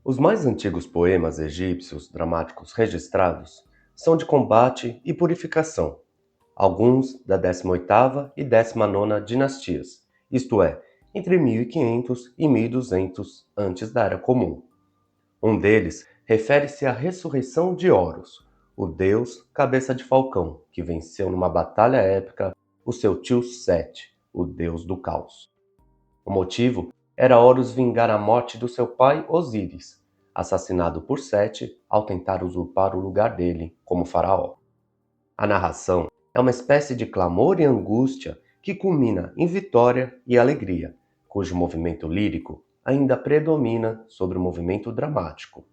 Os mais antigos poemas egípcios dramáticos registrados são de combate e purificação, alguns da 18ª e 19ª dinastias, isto é, entre 1500 e 1200 antes da Era Comum. Um deles refere-se à ressurreição de Horus, o deus cabeça de falcão, que venceu numa batalha épica o seu tio Sete, o deus do caos. O motivo era Horus vingar a morte do seu pai Osíris, assassinado por Sete ao tentar usurpar o lugar dele como faraó. A narração é uma espécie de clamor e angústia que culmina em vitória e alegria, cujo movimento lírico ainda predomina sobre o movimento dramático.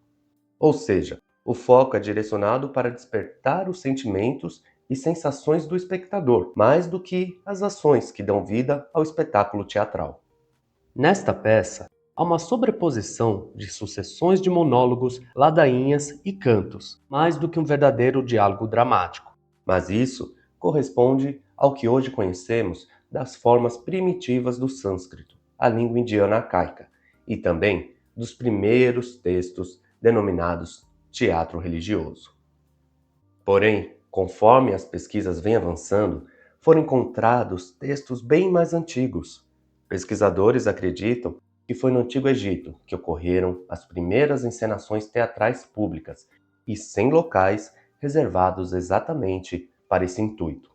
Ou seja, o foco é direcionado para despertar os sentimentos e sensações do espectador, mais do que as ações que dão vida ao espetáculo teatral. Nesta peça, há uma sobreposição de sucessões de monólogos, ladainhas e cantos, mais do que um verdadeiro diálogo dramático. Mas isso corresponde ao que hoje conhecemos das formas primitivas do sânscrito, a língua indiana arcaica, e também dos primeiros textos denominados teatro religioso. Porém, conforme as pesquisas vêm avançando, foram encontrados textos bem mais antigos. Pesquisadores acreditam que foi no Antigo Egito que ocorreram as primeiras encenações teatrais públicas e sem locais reservados exatamente para esse intuito.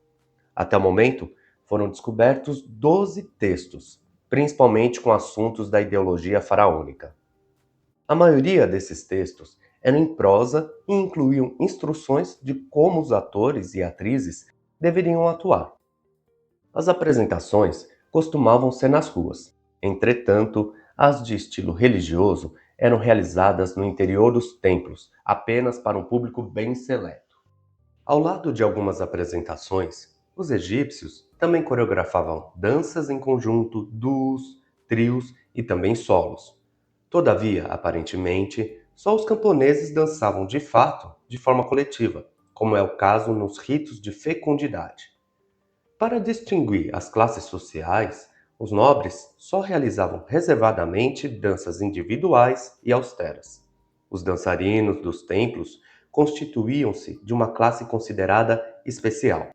Até o momento, foram descobertos 12 textos, principalmente com assuntos da ideologia faraônica. A maioria desses textos eram em prosa e incluíam instruções de como os atores e atrizes deveriam atuar. As apresentações costumavam ser nas ruas. Entretanto, as de estilo religioso eram realizadas no interior dos templos, apenas para um público bem seleto. Ao lado de algumas apresentações, os egípcios também coreografavam danças em conjunto, duos, trios e também solos. Todavia, aparentemente, só os camponeses dançavam de fato de forma coletiva, como é o caso nos ritos de fecundidade. Para distinguir as classes sociais, os nobres só realizavam reservadamente danças individuais e austeras. Os dançarinos dos templos constituíam-se de uma classe considerada especial.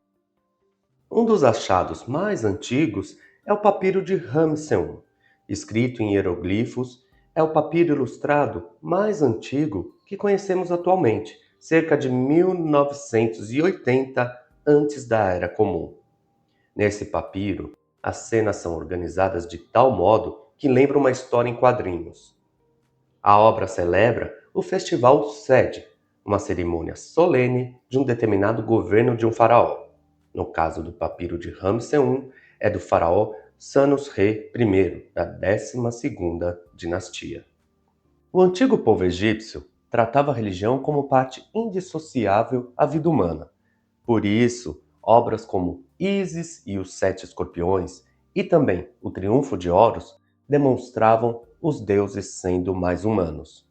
Um dos achados mais antigos é o papiro de Ramseur, escrito em hieroglifos. É o papiro ilustrado mais antigo que conhecemos atualmente, cerca de 1980 antes da Era Comum. Nesse papiro, as cenas são organizadas de tal modo que lembram uma história em quadrinhos. A obra celebra o festival Sede, uma cerimônia solene de um determinado governo de um faraó. No caso do papiro de Ramseur, é do faraó Sanus-Re I, da 12ª dinastia. O antigo povo egípcio tratava a religião como parte indissociável à vida humana. Por isso, obras como Ísis e os Sete Escorpiões e também o Triunfo de Horus demonstravam os deuses sendo mais humanos.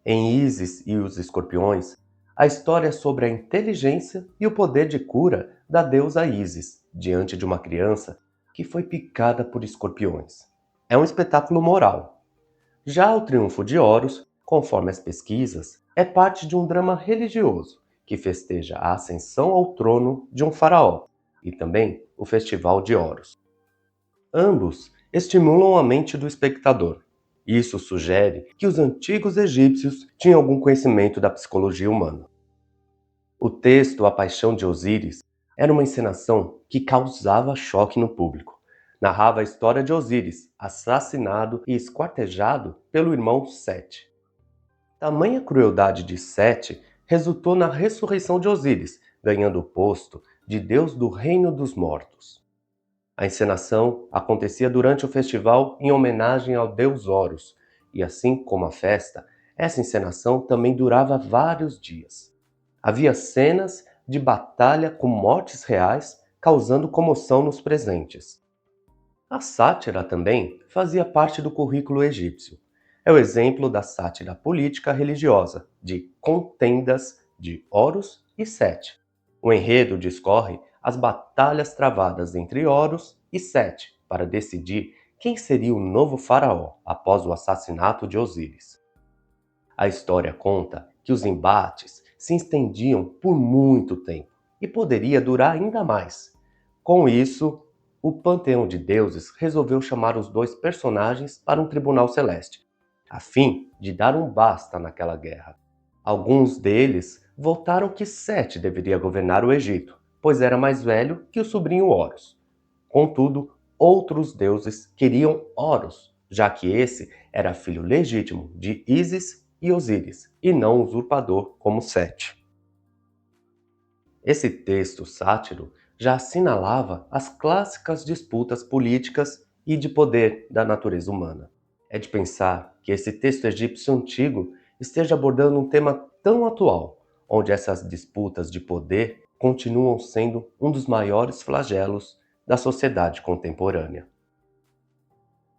Em Ísis e os Escorpiões, a história é sobre a inteligência e o poder de cura da deusa Ísis diante de uma criança que foi picada por escorpiões. É um espetáculo moral. Já o Triunfo de Horus, conforme as pesquisas, é parte de um drama religioso que festeja a ascensão ao trono de um faraó e também o Festival de Horus. Ambos estimulam a mente do espectador. Isso sugere que os antigos egípcios tinham algum conhecimento da psicologia humana. O texto A Paixão de Osíris era uma encenação que causava choque no público. Narrava a história de Osíris, assassinado e esquartejado pelo irmão Sete. Tamanha crueldade de Sete resultou na ressurreição de Osíris, ganhando o posto de deus do reino dos mortos. A encenação acontecia durante o festival em homenagem ao deus Horus, e assim como a festa, essa encenação também durava vários dias. Havia cenas de batalha com mortes reais, causando comoção nos presentes. A sátira também fazia parte do currículo egípcio. É o exemplo da sátira política religiosa, de contendas de Horus e Sete. O enredo discorre as batalhas travadas entre Horus e Sete para decidir quem seria o novo faraó após o assassinato de Osíris. A história conta que os embates se estendiam por muito tempo e poderia durar ainda mais. Com isso, o panteão de deuses resolveu chamar os dois personagens para um tribunal celeste, a fim de dar um basta naquela guerra. Alguns deles votaram que Sete deveria governar o Egito, pois era mais velho que o sobrinho Horus. Contudo, outros deuses queriam Horus, já que esse era filho legítimo de Ísis e Osíris, e não usurpador como Sete. Esse texto sátiro já assinalava as clássicas disputas políticas e de poder da natureza humana. É de pensar que esse texto egípcio antigo esteja abordando um tema tão atual, onde essas disputas de poder continuam sendo um dos maiores flagelos da sociedade contemporânea.